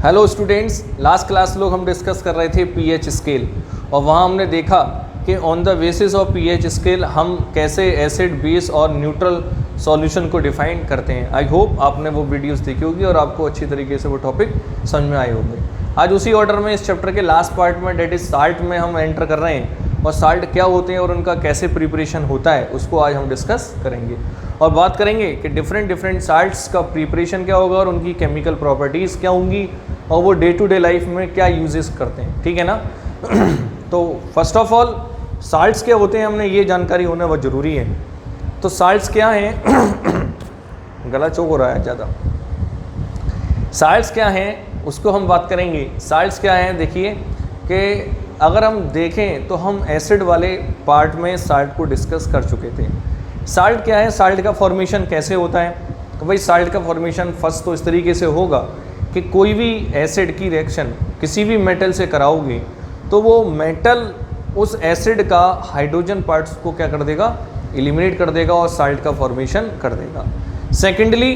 Hello students, last class लोग हम discuss कर रहे थे पीएच स्केल और वहाँ हमने देखा कि on the basis of pH scale हम कैसे एसिड, बेस और न्यूट्रल सॉल्यूशन को डिफाइन करते हैं। आई होप आपने वो वीडियोस देखी होगी और आपको अच्छी तरीके से वो टॉपिक समझ में आए होंगे। आज उसी ऑर्डर में इस चैप्टर के लास्ट पार्ट में डेट इज साल्ट में हम एंटर कर रहे हैं और साल्ट क्या होते हैं और उनका कैसे प्रिपरेशन होता है उसको आज हम डिस्कस करेंगे और बात करेंगे कि डिफरेंट साल्ट्स का प्रिपरेशन क्या होगा और उनकी केमिकल प्रॉपर्टीज़ क्या होंगी और वो डे टू डे लाइफ में क्या यूजेस करते हैं। ठीक है ना। तो फर्स्ट ऑफ ऑल साल्ट्स क्या होते हैं, हमने ये जानकारी होना बहुत ज़रूरी है। तो साल्ट्स क्या हैं गला चौक हो रहा है ज़्यादा। साल्ट्स क्या हैं उसको हम बात करेंगे। साल्ट्स क्या हैं, देखिए कि अगर हम देखें तो हम एसिड वाले पार्ट में साल्ट को डिस्कस कर चुके थे। साल्ट क्या है, साल्ट का फॉर्मेशन कैसे होता है। तो भाई साल्ट का फॉर्मेशन फर्स्ट तो इस तरीके से होगा कि कोई भी एसिड की रिएक्शन किसी भी मेटल से कराओगे तो वो मेटल उस एसिड का हाइड्रोजन पार्ट्स को क्या कर देगा, एलिमिनेट कर देगा और साल्ट का फॉर्मेशन कर देगा। सेकेंडली,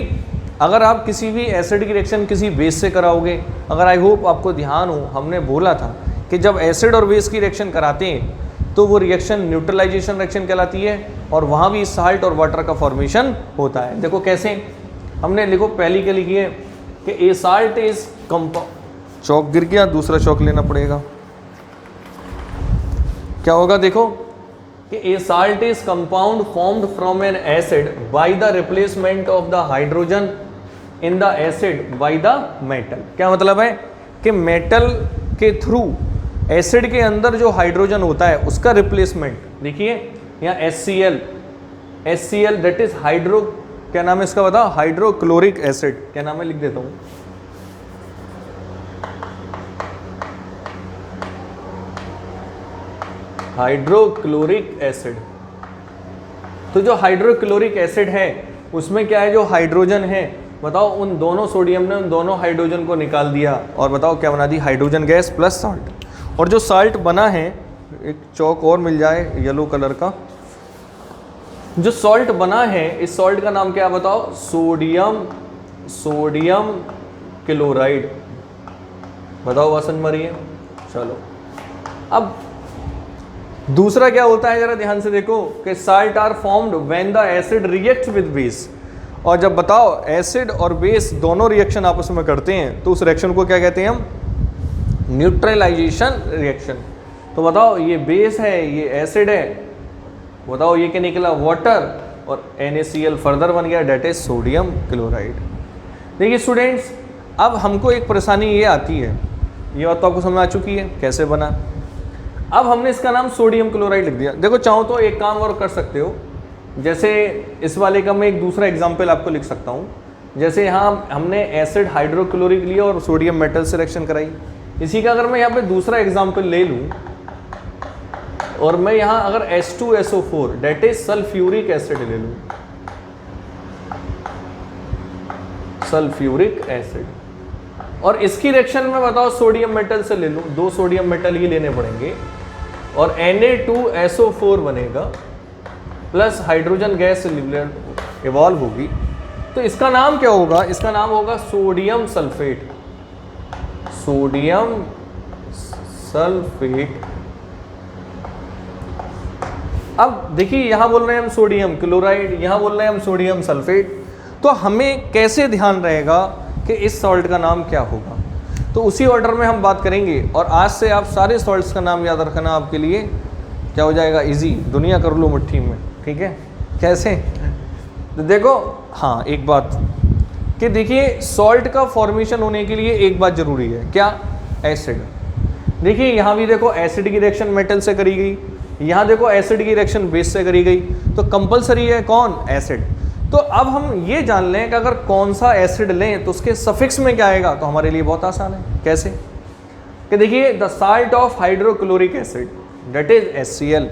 अगर आप किसी भी एसिड की रिएक्शन किसी बेस से कराओगे, अगर आई होप आपको ध्यान हो, हमने बोला था कि जब एसिड और बेस की रिएक्शन कराते हैं तो वो रिएक्शन न्यूट्रलाइजेशन रिएक्शन कहलाती है और वहाँ भी साल्ट और वाटर का फॉर्मेशन होता है। देखो कैसे, हमने लिखो पहली के लिखी है कि ए साल्ट इज कंपाउंड। चौक गिर गया, दूसरा चौक लेना पड़ेगा। क्या होगा, देखो कि a salt is compound formed from an acid by the replacement of the hydrogen in the acid by the metal. क्या मतलब है कि मेटल के थ्रू एसिड के अंदर जो हाइड्रोजन होता है उसका रिप्लेसमेंट। देखिए यहाँ HCl दैट इज हाइड्रो, क्या नाम है इसका बताओ, हाइड्रोक्लोरिक एसिड। क्या नाम है लिख देता हूँ, हाइड्रोक्लोरिक एसिड। तो जो हाइड्रोक्लोरिक एसिड है उसमें क्या है, जो हाइड्रोजन है, बताओ उन दोनों सोडियम ने उन दोनों हाइड्रोजन को निकाल दिया और बताओ क्या बना दी, हाइड्रोजन गैस प्लस साल्ट। और जो साल्ट बना है, एक चौक और मिल जाए येलो कलर का, जो सॉल्ट बना है इस सॉल्ट का नाम क्या है बताओ, सोडियम क्लोराइड। बताओ बात समझ में रही है। चलो अब दूसरा क्या होता है, जरा ध्यान से देखो कि salt are formed when the acid reacts with base. और जब बताओ एसिड और बेस दोनों रिएक्शन आपस में करते हैं तो उस रिएक्शन को क्या कहते हैं हम, न्यूट्रलाइजेशन रिएक्शन। तो बताओ ये बेस है, ये एसिड है, बताओ ये क्या निकला, वाटर, और NaCl फर्दर बन गया, डेट इज सोडियम क्लोराइड। देखिए स्टूडेंट्स, अब हमको एक परेशानी ये आती है, ये बात तो आपको समझ आ चुकी है कैसे बना। अब हमने इसका नाम सोडियम क्लोराइड लिख दिया। देखो चाहो तो एक काम और कर सकते हो, जैसे इस वाले का मैं एक दूसरा एग्जाम्पल आपको लिख सकता हूँ। जैसे यहाँ हमने एसिड हाइड्रोक्लोरिक लिया और सोडियम मेटल से रिएक्शन कराई। इसी का अगर मैं यहाँ पे दूसरा एग्जाम्पल ले लूँ और मैं यहाँ अगर H2SO4 date is sulphuric acid ले लूँ, सल्फ्यूरिक एसिड, और इसकी रिएक्शन में बताओ सोडियम मेटल से ले लूँ, 2 सोडियम मेटल ही लेने पड़ेंगे और Na2SO4 बनेगा प्लस हाइड्रोजन गैस इवॉल्व होगी। तो इसका नाम क्या होगा, इसका नाम होगा सोडियम सल्फेट। Sodium sulphate. अब देखिए यहाँ बोल रहे हैं हम सोडियम क्लोराइड, यहाँ बोल रहे हैं हम सोडियम सल्फेट। तो हमें कैसे ध्यान रहेगा कि इस सॉल्ट का नाम क्या होगा, तो उसी ऑर्डर में हम बात करेंगे। और आज से आप सारे सॉल्ट्स का नाम याद रखना, आपके लिए क्या हो जाएगा, इजी, दुनिया कर लो मुट्ठी में। ठीक है, कैसे, तो देखो हाँ एक बात कि देखिए सॉल्ट का फॉर्मेशन होने के लिए एक बात जरूरी है, क्या, एसिड। देखिए यहाँ भी देखो एसिड की रिएक्शन मेटल से करी गई, यहाँ देखो एसिड की रिएक्शन बेस से करी गई, तो कंपलसरी है कौन, एसिड। तो अब हम ये जान लें कि अगर कौन सा एसिड लें तो उसके सफिक्स में क्या आएगा, तो हमारे लिए बहुत आसान है। कैसे, कि देखिए the salt of hydrochloric acid that is HCl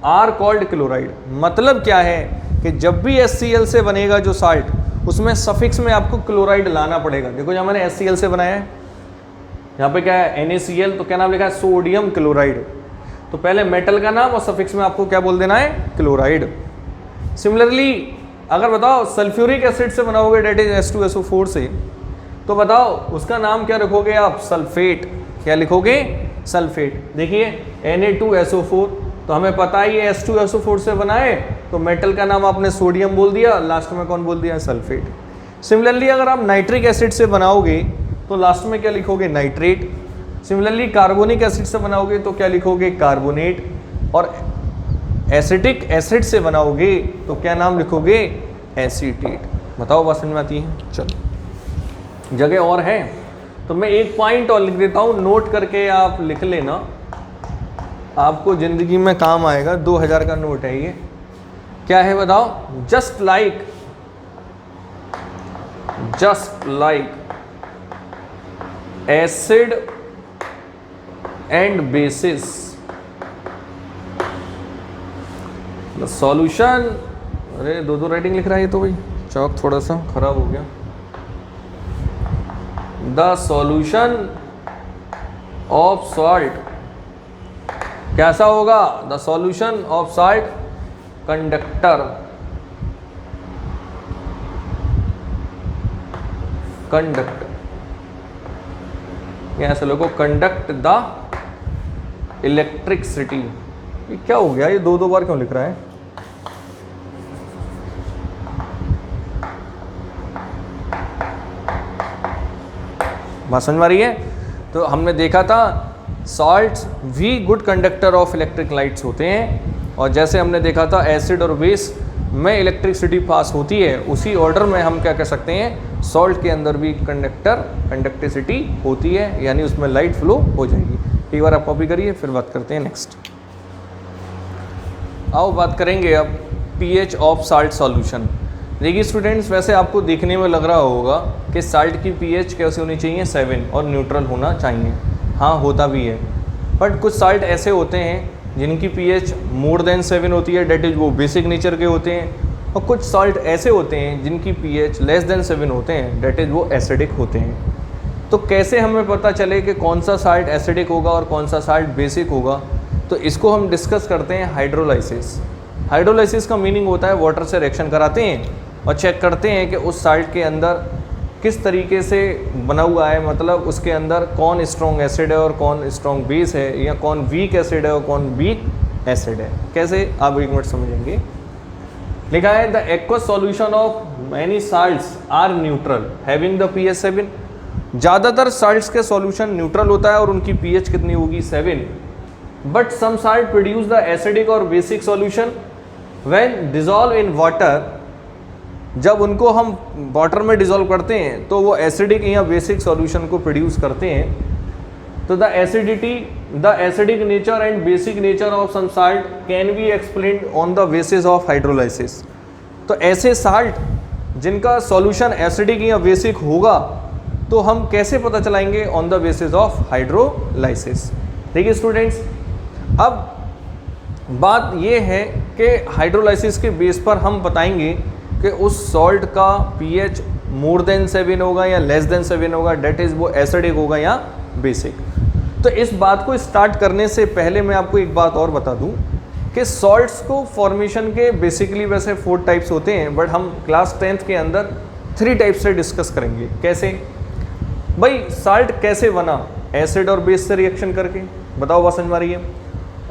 are called chloride. मतलब क्या है कि जब भी HCl से बनेगा जो साल्ट, उसमें सफिक्स में आपको क्लोराइड लाना पड़ेगा। देखो जहाँ मैंने HCl से बनाया है, यहाँ पे क्या है NaCl, तो क्या नाम लिखा है, सोडियम क्लोराइड। तो पहले मेटल का नाम और सफिक्स में आपको क्या बोल देना है, क्लोराइड। सिमिलरली अगर बताओ सल्फ्यूरिक एसिड से बनाओगे डेट इज H2SO4 से, तो तो बताओ उसका नाम क्या रखोगे आप? सल्फेट। क्या लिखोगे? सल्फेट। देखिए Na2SO4 तो हमें पता ही है H2SO4 से बना है, तो मेटल का नाम आपने सोडियम बोल दिया, लास्ट में कौन बोल दिया? सल्फेट। सिमिलरली अगर आप नाइट्रिक एसिड से बनाओगे तो लास्ट में क्या लिखोगे? नाइट्रेट। सिमिलरली कार्बोनिक एसिड से बनाओगे तो क्या लिखोगे? कार्बोनेट। और एसिटिक एसिड से बनाओगे तो क्या नाम लिखोगे? एसीटेट। बताओ बात समझ में आती है? चलो जगह और है तो मैं एक पॉइंट और लिख देता हूं, नोट करके आप लिख लेना, आपको जिंदगी में काम आएगा। 2000 का नोट है ये। क्या है बताओ? Just like acid and bases the solution. अरे दो राइटिंग लिख रहा है ये तो भाई, चौक थोड़ा सा खराब हो गया। द सॉल्यूशन ऑफ सॉल्ट कैसा होगा? The solution of salt conductor. ऐसे लोगों कंडक्ट द इलेक्ट्रिसिटी। ये क्या हो गया? ये दो बार क्यों लिख रहा है? बात समझ में आ रही है? तो हमने देखा था सॉल्ट्स भी good conductor of electric lights होते हैं, और जैसे हमने देखा था एसिड और बेस में इलेक्ट्रिसिटी पास होती है, उसी ऑर्डर में हम क्या कह सकते हैं? सॉल्ट के अंदर भी कंडक्टिविटी होती है, यानी उसमें लाइट फ्लो हो जाएगी। एक बार आप कॉपी करिए, फिर बात करते हैं नेक्स्ट। आओ बात करेंगे अब पीएच ऑफ साल्ट सॉल्यूशन। देखिए स्टूडेंट्स, वैसे आपको देखने में लग रहा होगा कि साल्ट की पीएच कैसे होनी चाहिए? 7 और न्यूट्रल होना चाहिए। हाँ होता भी है, बट कुछ साल्ट ऐसे होते हैं जिनकी पीएच मोर देन 7 होती है, डेट इज वो बेसिक नेचर के होते हैं, और कुछ साल्ट ऐसे होते हैं जिनकी पीएच लेस देन 7 होते हैं, डेट इज वो एसिडिक होते हैं। तो कैसे हमें पता चले कि कौन सा साल्ट एसिडिक होगा और कौन सा साल्ट बेसिक होगा? तो इसको हम डिस्कस करते हैं हाइड्रोलाइसिस। हाइड्रोलाइसिस का मीनिंग होता है वाटर से रिएक्शन कराते हैं और चेक करते हैं कि उस साल्ट के अंदर किस तरीके से बना हुआ है, मतलब उसके अंदर कौन स्ट्रॉन्ग एसिड है और कौन स्ट्रॉन्ग बेस है, या कौन वीक एसिड है और कौन वीक एसिड है। कैसे? आप एक मिनट समझेंगे। लिखा है the aqueous solution of many salts are neutral having the pH 7। ज़्यादातर साल्ट्स के सॉल्यूशन न्यूट्रल होता है और उनकी पीएच कितनी होगी? 7। But some salt produce the acidic और basic solution when dissolve in water. जब उनको हम वाटर में डिजॉल्व करते हैं तो वो एसिडिक या बेसिक सॉल्यूशन को प्रोड्यूस करते हैं। तो the acidic nature and basic nature of some salt can be explained on the basis of hydrolysis. तो ऐसे साल्ट जिनका सॉल्यूशन एसिडिक या बेसिक होगा तो हम कैसे पता चलाएंगे? On the basis of hydrolysis. देखिए स्टूडेंट्स, अब बात ये है कि हाइड्रोलाइसिस के बेस पर हम बताएंगे कि उस सॉल्ट का पीएच मोर देन 7 होगा या लेस देन 7 होगा, डेट इज़ वो एसिडिक होगा या बेसिक। तो इस बात को स्टार्ट करने से पहले मैं आपको एक बात और बता दूं कि सॉल्ट्स को फॉर्मेशन के बेसिकली वैसे 4 टाइप्स होते हैं, बट हम क्लास 10th के अंदर 3 टाइप्स से डिस्कस करेंगे। कैसे भाई? साल्ट कैसे बना? एसिड और बेस से रिएक्शन करके। बताओ बात समझ में आ रही है?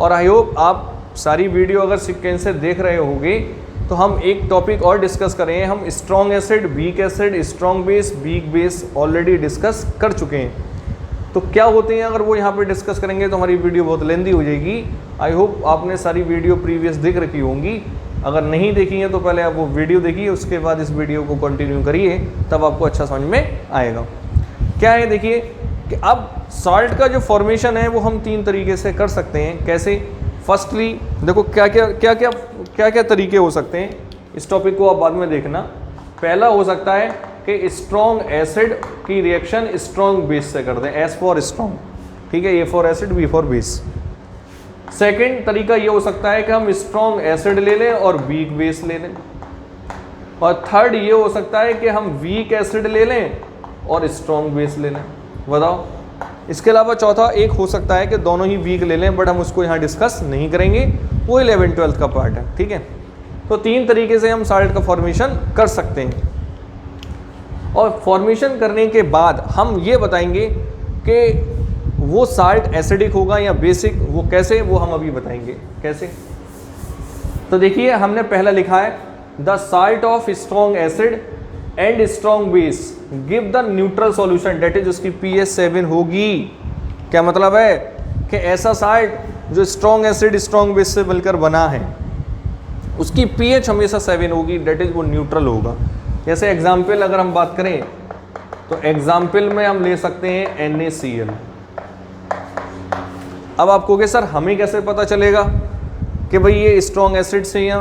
और आई होप आप सारी वीडियो अगर सीक्वेंस से देख रहे होंगे तो हम एक टॉपिक और डिस्कस करें। हम strong acid, weak acid, strong base, weak base already discuss कर चुके हैं। तो क्या होते हैं अगर वो यहाँ पे डिस्कस करेंगे तो हमारी वीडियो बहुत लेंदी हो जाएगी। आई होप आपने सारी वीडियो प्रीवियस देख रखी होंगी। अगर नहीं देखी है तो पहले आप वो वीडियो देखिए, उसके बाद इस वीडियो को कंटिन्यू करिए, तब आपको अच्छा समझ में आएगा। क्या है देखिए कि अब सॉल्ट का जो फॉर्मेशन है वो हम 3 तरीके से कर सकते हैं। कैसे? फर्स्टली देखो क्या क्या तरीके हो सकते हैं, इस टॉपिक को आप बाद में देखना। पहला हो सकता है कि स्ट्रॉन्ग एसिड की रिएक्शन स्ट्रॉन्ग बेस से कर दें, एस फॉर स्ट्रॉन्ग, ठीक है, A for acid, B for base. Second तरीका ये हो सकता है कि हम स्ट्रॉन्ग एसिड ले लें और वीक बेस ले लें। और थर्ड ये हो सकता है कि हम वीक एसिड ले लें और स्ट्रॉन्ग बेस ले लें। बताओ, इसके अलावा चौथा एक हो सकता है कि दोनों ही वीक ले लें, बट हम उसको यहाँ डिस्कस नहीं करेंगे, वो 11th-12th का पार्ट है, ठीक है। तो 3 तरीके से हम साल्ट का फॉर्मेशन कर सकते हैं। और फॉर्मेशन करने के बाद हम ये बताएंगे कि वो साल्ट एसिडिक होगा या बेसिक, वो कैसे, वो हम अभी बताएंगे कैसे। तो देखिए हमने पहला लिखा है the salt of strong acid and strong base give the neutral solution, that is उसकी pH 7 होगी। क्या मतलब है कि ऐसा साल्ट जो स्ट्रॉन्ग एसिड स्ट्रॉन्ग बेस से मिलकर बना है उसकी pH हमेशा 7 होगी, डेट इज वो न्यूट्रल होगा। जैसे एग्जाम्पल अगर हम बात करें तो एग्जाम्पल में हम ले सकते हैं NaCl। अब आप कहोगे सर हमें कैसे पता चलेगा कि भाई ये स्ट्रॉन्ग एसिड से या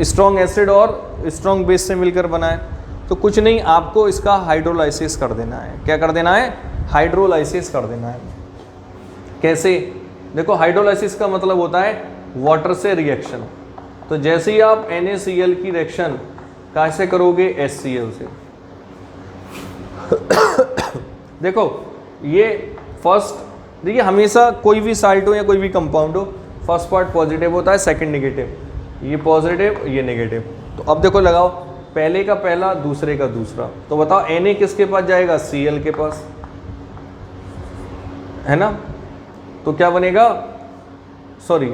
स्ट्रॉन्ग एसिड और स्ट्रॉन्ग बेस से मिलकर बना है? तो कुछ नहीं, आपको इसका हाइड्रोलाइसिस कर देना है। क्या कर देना है? हाइड्रोलाइसिस कर देना है। कैसे? देखो हाइड्रोलाइसिस का मतलब होता है वाटर से रिएक्शन। तो जैसे ही आप NaCl की रिएक्शन कैसे करोगे? HCl से। देखो ये फर्स्ट, देखिए हमेशा कोई भी साल्ट हो या कोई भी कंपाउंड हो, फर्स्ट पार्ट पॉजिटिव होता है, सेकंड नेगेटिव, ये पॉजिटिव ये नेगेटिव। तो अब देखो लगाओ, पहले का पहला दूसरे का दूसरा, तो बताओ Na किसके पास जाएगा? Cl के पास, है ना? तो क्या बनेगा? सॉरी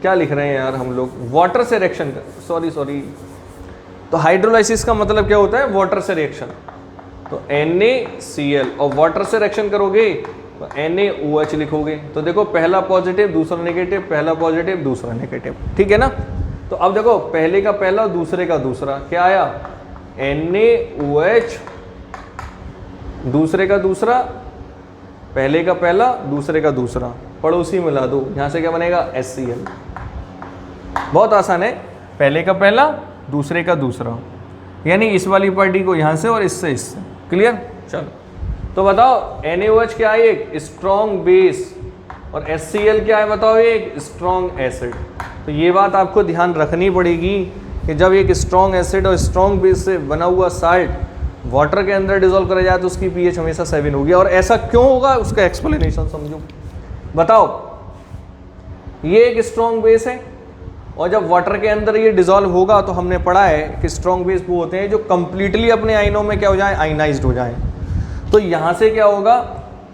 क्या लिख रहे हैं यार हम लोग, वाटर से रिएक्शन, सॉरी। तो हाइड्रोलाइसिस का मतलब क्या होता है? वाटर से रिएक्शन। तो NaCl और वाटर से रिएक्शन करोगे तो NaOH लिखोगे। तो देखो पहला पॉजिटिव दूसरा नेगेटिव, पहला पॉजिटिव दूसरा नेगेटिव, ठीक है ना? तो अब देखो पहले का पहला दूसरे का दूसरा, क्या आया? NaOH, दूसरे का दूसरा, पहले का पहला दूसरे का दूसरा, पड़ोसी मिला दो, यहाँ से क्या बनेगा? HCl। बहुत आसान है, पहले का पहला दूसरे का दूसरा, यानी इस वाली पार्टी को यहाँ से और इससे इससे। क्लियर? चलो तो बताओ NaOH क्या है? एक स्ट्रॉन्ग बेस, और HCl क्या है बताओ? एक स्ट्रॉन्ग एसिड। तो ये बात आपको ध्यान रखनी पड़ेगी कि जब एक स्ट्रॉन्ग एसिड और स्ट्रॉन्ग बेस से बना हुआ साल्ट वाटर के अंदर डिसॉल्व करा जाए तो उसकी pH हमेशा 7 होगी। और ऐसा क्यों होगा उसका एक्सप्लेनेशन समझो। बताओ ये एक स्ट्रॉन्ग बेस है और जब वाटर के अंदर ये डिसॉल्व होगा तो हमने पढ़ा है कि स्ट्रॉन्ग बेस वो होते हैं जो कंप्लीटली अपने आयनों में क्या हो जाए? आयनाइज्ड हो जाए। तो यहाँ से क्या होगा?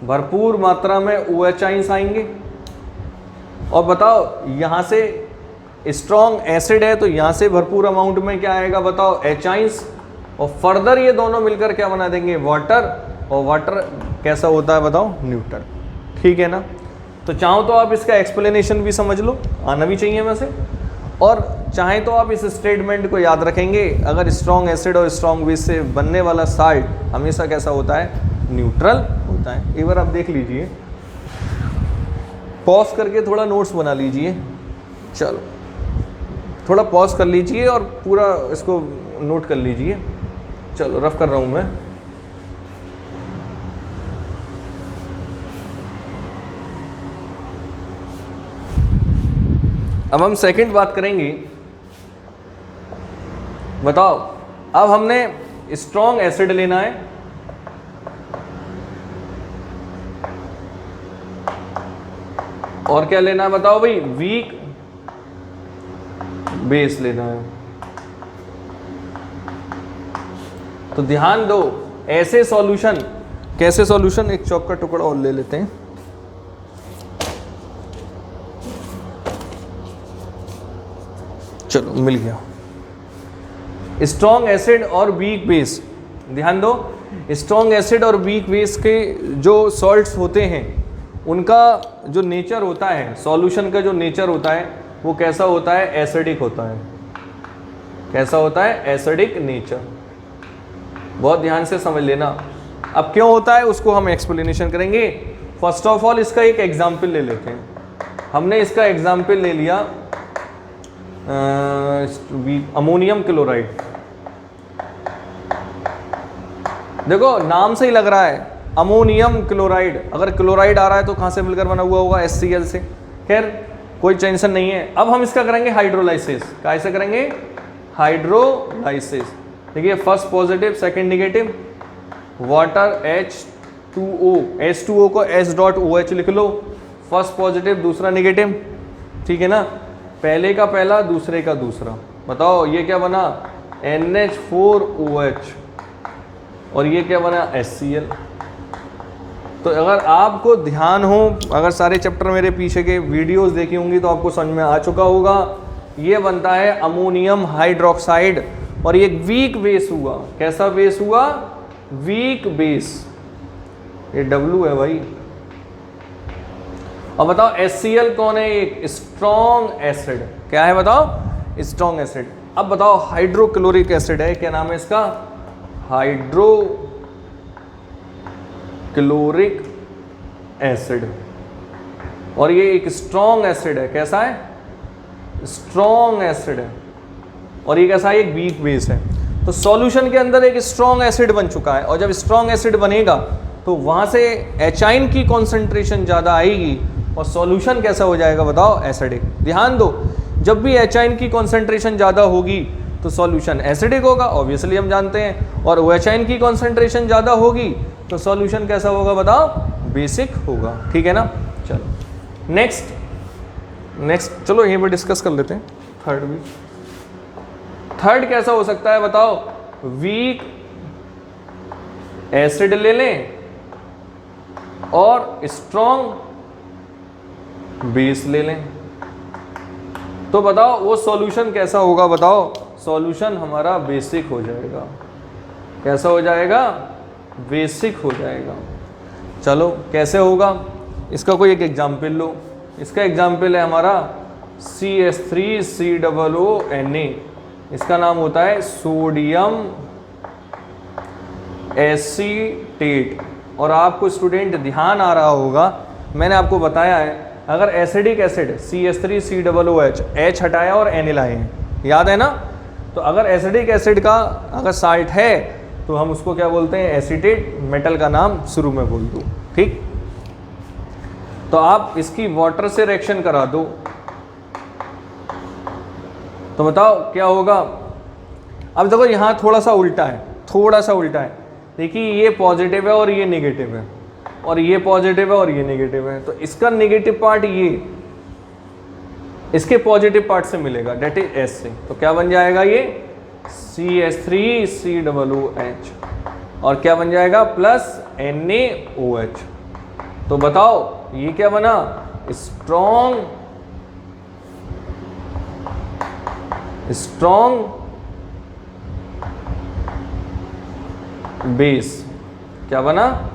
भरपूर मात्रा में OH आइंस आएंगे। और बताओ यहाँ से स्ट्रॉन्ग एसिड है तो यहाँ से भरपूर अमाउंट में क्या आएगा बताओ? H ions. और फर्दर ये दोनों मिलकर क्या बना देंगे? वाटर। और वाटर कैसा होता है बताओ? न्यूट्रल। ठीक है ना? तो चाहो तो आप इसका एक्सप्लेनेशन भी समझ लो, आना भी चाहिए वैसे। और चाहे तो आप इस स्टेटमेंट को याद रखेंगे, अगर स्ट्रॉन्ग एसिड और स्ट्रॉन्ग बेस से बनने वाला साल्ट हमेशा कैसा होता है? न्यूट्रल होता है। एक बार आप देख लीजिए, पॉज करके थोड़ा नोट्स बना लीजिए। चलो थोड़ा पॉज कर लीजिए और पूरा इसको नोट कर लीजिए। चलो रफ कर रहा हूँ मैं। अब हम सेकंड बात करेंगे। बताओ अब हमने स्ट्रॉन्ग एसिड लेना है और क्या लेना है बताओ भाई? वीक बेस लेना है। तो ध्यान दो, ऐसे सॉल्यूशन, कैसे सॉल्यूशन? एक चौक का टुकड़ा और ले लेते हैं। चलो मिल गया। स्ट्रॉन्ग एसिड और वीक बेस, ध्यान दो, स्ट्रॉन्ग एसिड और वीक बेस के जो सॉल्ट्स होते हैं उनका जो नेचर होता है, सॉल्यूशन का जो नेचर होता है वो कैसा होता है? एसिडिक होता है। कैसा होता है? Acidic nature. बहुत ध्यान से समझ लेना। अब क्यों होता है उसको हम एक्सप्लेनेशन करेंगे। फर्स्ट ऑफ ऑल इसका एक एग्जाम्पल ले लेते हैं। हमने इसका एग्जाम्पल ले लिया अमोनियम क्लोराइड। देखो नाम से ही लग रहा है अमोनियम क्लोराइड, अगर क्लोराइड आ रहा है तो कहाँ से मिलकर बना हुआ होगा? HCl से। खैर कोई टेंशन नहीं है। अब हम इसका करेंगे हाइड्रोलाइसिस। कैसे करेंगे? हाइड्रोलाइसिस। देखिए first positive second negative, water H2O, H2O को H.OH लिख लो, फर्स्ट पॉजिटिव दूसरा नेगेटिव, ठीक है ना? पहले का पहला दूसरे का दूसरा। बताओ ये क्या बना? NH4OH। और ये क्या बना HCl। तो अगर आपको ध्यान हो, अगर सारे चैप्टर मेरे पीछे के वीडियोस देखी होंगी तो आपको समझ में आ चुका होगा। ये बनता है अमोनियम हाइड्रोक्साइड और ये एक वीक बेस हुआ। कैसा बेस हुआ? Weak base. ये W है भाई। अब बताओ HCl कौन है? एक स्ट्रॉन्ग एसिड। क्या है बताओ? Strong acid. अब बताओ हाइड्रोक्लोरिक एसिड है, क्या नाम है इसका? Hydrochloric acid. और ये एक स्ट्रॉन्ग एसिड है। कैसा है? स्ट्रॉन्ग एसिड है। और ये कैसा है? एक वीक बेस है। तो सॉल्यूशन के अंदर एक स्ट्रॉन्ग एसिड बन चुका है, और जब स्ट्रॉन्ग एसिड बनेगा तो वहां से एचाइन की कॉन्सेंट्रेशन ज़्यादा आएगी और सॉल्यूशन कैसा हो जाएगा बताओ? एसिडिक। ध्यान दो, जब भी एचाइन की कॉन्सेंट्रेशन ज़्यादा होगी तो सॉल्यूशन एसिडिक होगा, ऑब्वियसली हम जानते हैं। और ओएचाइन की कॉन्सेंट्रेशन ज़्यादा होगी तो सॉल्यूशन कैसा होगा बताओ? बेसिक होगा। ठीक है ना? चलो नेक्स्ट चलो यहीं पर डिस्कस कर लेते हैं थर्ड भी। थर्ड कैसा हो सकता है बताओ? वीक एसिड ले लें और स्ट्रॉन्ग बेस ले लें, तो बताओ वो सॉल्यूशन कैसा होगा बताओ? सॉल्यूशन हमारा बेसिक हो जाएगा। कैसा हो जाएगा? बेसिक हो जाएगा। चलो कैसे होगा? इसका कोई एक एग्जाम्पल लो। इसका एग्जाम्पल है हमारा CH3COONA। इसका नाम होता है सोडियम एसीटेट। और आपको स्टूडेंट ध्यान आ रहा होगा, मैंने आपको बताया है अगर एसिडिक एसिड CH3COOH, H हटाया और N लाए हैं, याद है ना? तो अगर एसिडिक एसिड का अगर साल्ट है तो हम उसको क्या बोलते हैं? एसीटेट। मेटल का नाम शुरू में बोल दूँ, ठीक? तो आप इसकी वाटर से रिएक्शन करा दो तो बताओ क्या होगा? अब देखो यहाँ थोड़ा सा उल्टा है, थोड़ा सा उल्टा है। देखिए ये पॉजिटिव है और ये नेगेटिव है, और ये पॉजिटिव है और ये नेगेटिव है। तो इसका नेगेटिव पार्ट ये इसके पॉजिटिव पार्ट से मिलेगा, डेट इज S से। तो क्या बन जाएगा? ये CH3COOH। और क्या बन जाएगा? Plus NaOH। तो बताओ ये क्या बना? Strong base. क्या बना?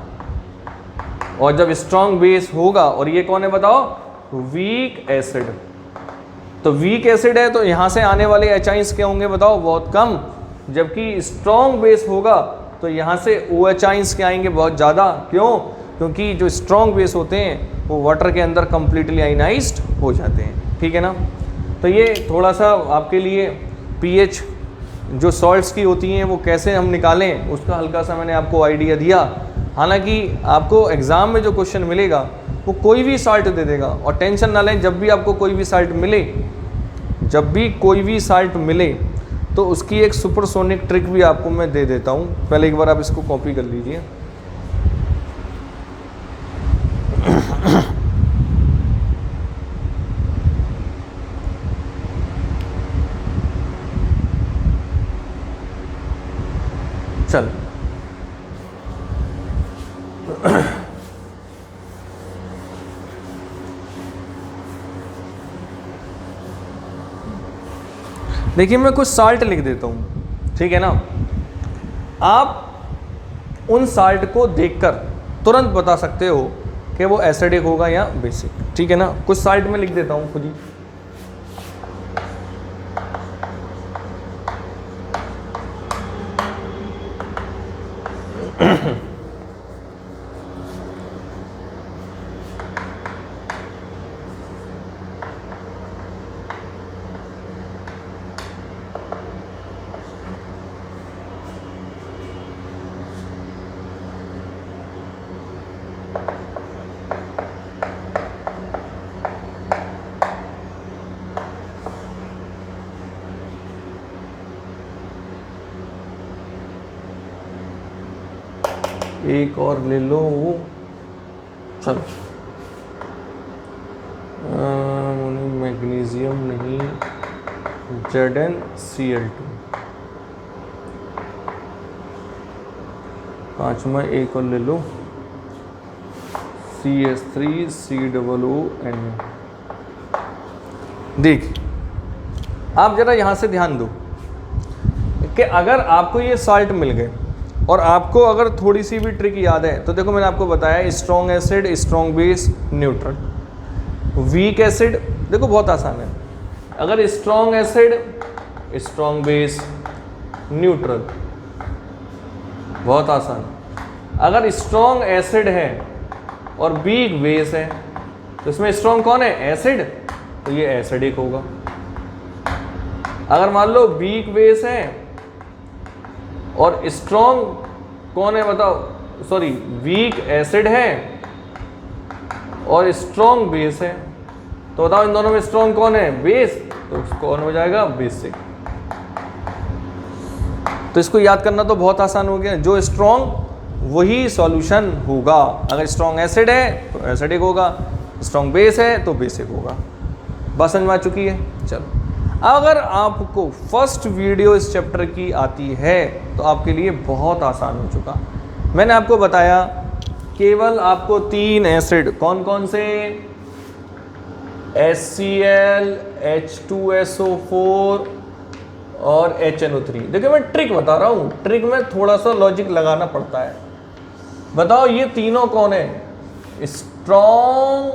और जब स्ट्रॉन्ग बेस होगा, और ये कौन है बताओ? Weak acid. तो वीक एसिड है तो यहां से आने वाले एचाइंस क्या होंगे बताओ? बहुत कम। जबकि स्ट्रॉन्ग बेस होगा तो यहां से OHइंस क्या आएंगे? बहुत ज़्यादा। क्यों? क्योंकि जो स्ट्रॉन्ग बेस होते हैं वो वाटर के अंदर कंप्लीटली आयनाइज्ड हो जाते हैं। ठीक है ना? तो ये थोड़ा सा आपके लिए pH जो सॉल्ट्स की होती हैं वो कैसे हम निकालें उसका हल्का सा मैंने आपको आइडिया दिया। हालांकि आपको एग्ज़ाम में जो क्वेश्चन मिलेगा वो कोई भी साल्ट दे देगा, और टेंशन ना लें, जब भी आपको कोई भी साल्ट मिले तो उसकी एक सुपरसोनिक ट्रिक भी आपको मैं दे देता हूँ। पहले एक बार आप इसको कॉपी कर लीजिए। चल देखिए मैं कुछ साल्ट लिख देता हूँ, ठीक है ना? आप उन साल्ट को देखकर तुरंत बता सकते हो कि वो एसिडिक होगा या बेसिक। ठीक है ना? कुछ साल्ट में लिख देता हूँ खुद ही। एक और ले लो वो। चलो मैग्नीशियम नहीं, ZnCl2। पांचवा एक और ले लो, CH3COON। देख आप जरा यहाँ से ध्यान दो कि अगर आपको ये साल्ट मिल गए और आपको अगर थोड़ी सी भी ट्रिक याद है तो देखो मैंने आपको बताया strong acid, strong base, neutral. Weak acid देखो बहुत आसान है, अगर strong acid, strong base, neutral, बहुत आसान। अगर स्ट्रॉन्ग एसिड है और वीक बेस है तो इसमें स्ट्रॉन्ग कौन है? एसिड, तो ये एसिडिक होगा। अगर मान लो वीक बेस है और स्ट्रॉन्ग कौन है बताओ, सॉरी वीक एसिड है और स्ट्रॉन्ग बेस है, तो बताओ इन दोनों में स्ट्रॉन्ग कौन है? बेस, तो कौन हो जाएगा? बेसिक। तो इसको याद करना तो बहुत आसान हो गया, जो स्ट्रॉन्ग वही सॉल्यूशन होगा। अगर स्ट्रॉन्ग एसिड है तो एसिडिक होगा, स्ट्रॉन्ग बेस है तो बेसिक होगा। बात समझ में आ चुकी है? चलो अगर आपको फर्स्ट वीडियो इस चैप्टर की आती है तो आपके लिए बहुत आसान हो चुका। मैंने आपको बताया केवल आपको 3 एसिड, कौन कौन से? HCl, H2SO4 और HNO3। देखिए मैं ट्रिक बता रहा हूँ, ट्रिक में थोड़ा सा लॉजिक लगाना पड़ता है। बताओ ये तीनों कौन है? Strong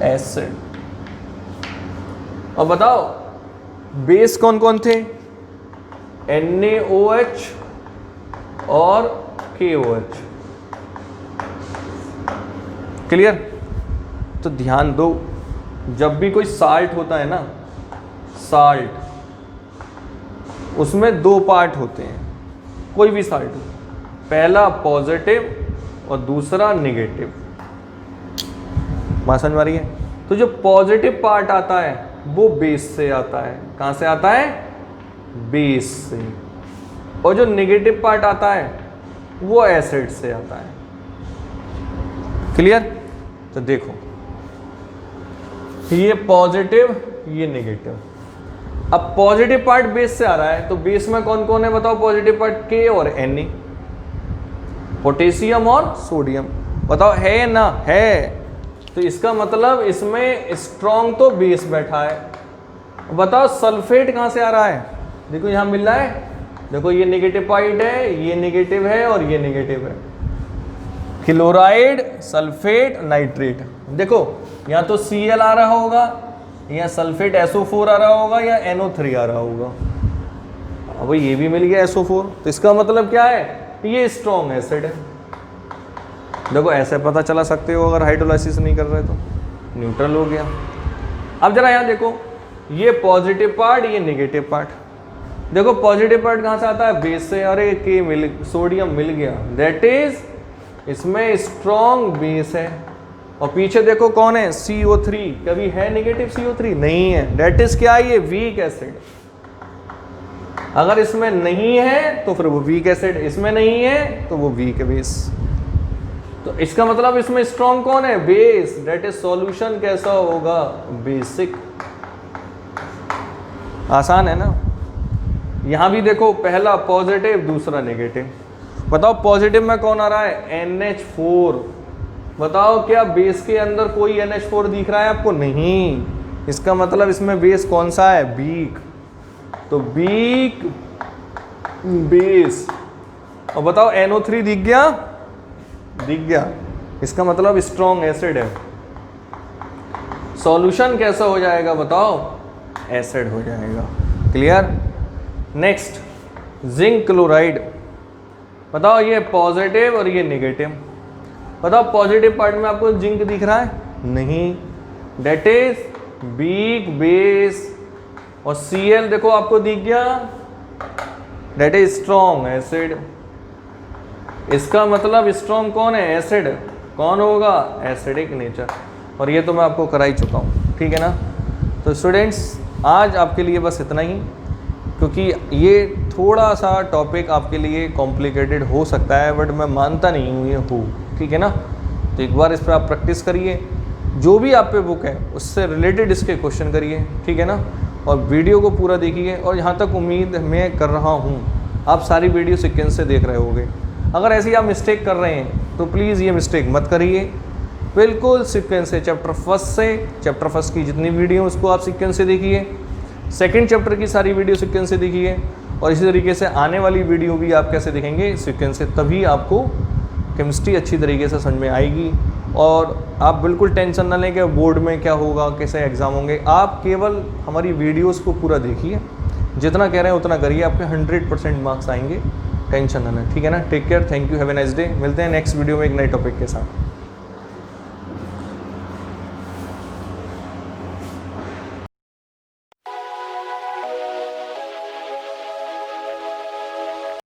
acid. और बताओ बेस कौन कौन थे? NaOH और KOH। क्लियर? तो ध्यान दो, जब भी कोई साल्ट होता है ना, साल्ट, उसमें 2 पार्ट होते हैं, कोई भी साल्ट हो, पहला पॉजिटिव और दूसरा नेगेटिव। बात समझ में आ रही है? तो जो पॉजिटिव पार्ट आता है वो बेस से आता है। कहाँ से आता है? बेस से। और जो नेगेटिव पार्ट आता है वो एसिड से आता है। क्लियर? तो देखो ये पॉजिटिव, ये नेगेटिव। अब पॉजिटिव पार्ट बेस से आ रहा है तो बेस में कौन कौन है बताओ? पॉजिटिव पार्ट K और Na, पोटेशियम और सोडियम। बताओ है ना? है। तो इसका मतलब इसमें स्ट्रॉन्ग तो बेस बैठा है। बताओ सल्फेट कहाँ से आ रहा है? देखो यहाँ मिल रहा है, देखो ये नेगेटिव पार्ट है, ये नेगेटिव है और ये नेगेटिव है। Chloride, sulphate, nitrate. देखो यहाँ तो Cl आ रहा होगा, या सल्फेट SO4 आ रहा होगा, या NO3 आ रहा होगा। अब ये भी मिल गया SO4, तो इसका मतलब क्या है? ये स्ट्रॉन्ग एसिड है। देखो ऐसे पता चला सकते हो अगर हाइड्रोलाइसिस नहीं कर रहे तो। न्यूट्रल हो गया। अब जरा यहाँ देखो, ये पॉजिटिव पार्ट, ये नेगेटिव पार्ट। देखो पॉजिटिव पार्ट कहाँ से आता है? बेस से। अरे सोडियम मिल गया, दैट इज इसमें स्ट्रॉन्ग बेस है। और पीछे देखो कौन है? CO3। कभी है नेगेटिव CO3? नहीं है, दैट इज क्या? ये वीक एसिड। अगर इसमें नहीं है तो फिर वो वीक एसिड, इसमें नहीं है तो वो वीक बेस। तो इसका मतलब इसमें स्ट्रॉन्ग कौन है? बेस, दैट इज सॉल्यूशन कैसा होगा? बेसिक। आसान है ना? यहां भी देखो पहला पॉजिटिव, दूसरा नेगेटिव। बताओ पॉजिटिव में कौन आ रहा है? NH4। बताओ क्या बेस के अंदर कोई NH4 दिख रहा है आपको? नहीं। इसका मतलब इसमें बेस कौन सा है? वीक। तो वीक बेस। और बताओ NO3 दिख गया? दिख गया। इसका मतलब स्ट्रॉन्ग एसिड है। सॉल्यूशन कैसा हो जाएगा बताओ? एसिड हो जाएगा। क्लियर? Next zinc chloride. बताओ ये पॉजिटिव और ये नेगेटिव। बताओ पॉजिटिव पार्ट में आपको जिंक दिख रहा है? नहीं, डेट इज वीक बेस। और Cl देखो आपको दिख गया, डेट इज स्ट्रॉन्ग एसिड। इसका मतलब स्ट्रॉन्ग कौन है? एसिड। कौन होगा? Acidic nature. और ये तो मैं आपको करा ही चुका हूँ, ठीक है ना? तो स्टूडेंट्स आज आपके लिए बस इतना ही, क्योंकि ये थोड़ा सा टॉपिक आपके लिए कॉम्प्लिकेटेड हो सकता है, बट मैं मानता नहीं हूँ ये हो, ठीक है ना? तो एक बार इस पर आप प्रैक्टिस करिए, जो भी आप पे बुक है उससे रिलेटेड इसके क्वेश्चन करिए, ठीक है ना? और वीडियो को पूरा देखिए। और यहाँ तक उम्मीद मैं कर रहा हूँ आप सारी वीडियो सीक्वेंस से देख रहे होंगे। अगर ऐसी आप मिस्टेक कर रहे हैं तो प्लीज़ ये मिस्टेक मत करिए, बिल्कुल सीक्वेंस से चैप्टर फर्स्ट की जितनी वीडियो उसको आप सीक्वेंस से देखिए, सेकंड चैप्टर की सारी वीडियो सीक्वेंस से देखिए, और इसी तरीके से आने वाली वीडियो भी आप कैसे देखेंगे, सीक्वेंस से। तभी आपको केमिस्ट्री अच्छी तरीके से समझ में आएगी। और आप बिल्कुल टेंशन ना लें कि बोर्ड में क्या होगा, कैसे एग्ज़ाम होंगे। आप केवल हमारी वीडियोस को पूरा देखिए, जितना कह रहे हैं उतना करिए, आपके 100% मार्क्स आएंगे, टेंशन ना लें। ठीक है ना। Take care, thank you, have a nice day. मिलते हैं नेक्स्ट वीडियो में एक नए टॉपिक के साथ।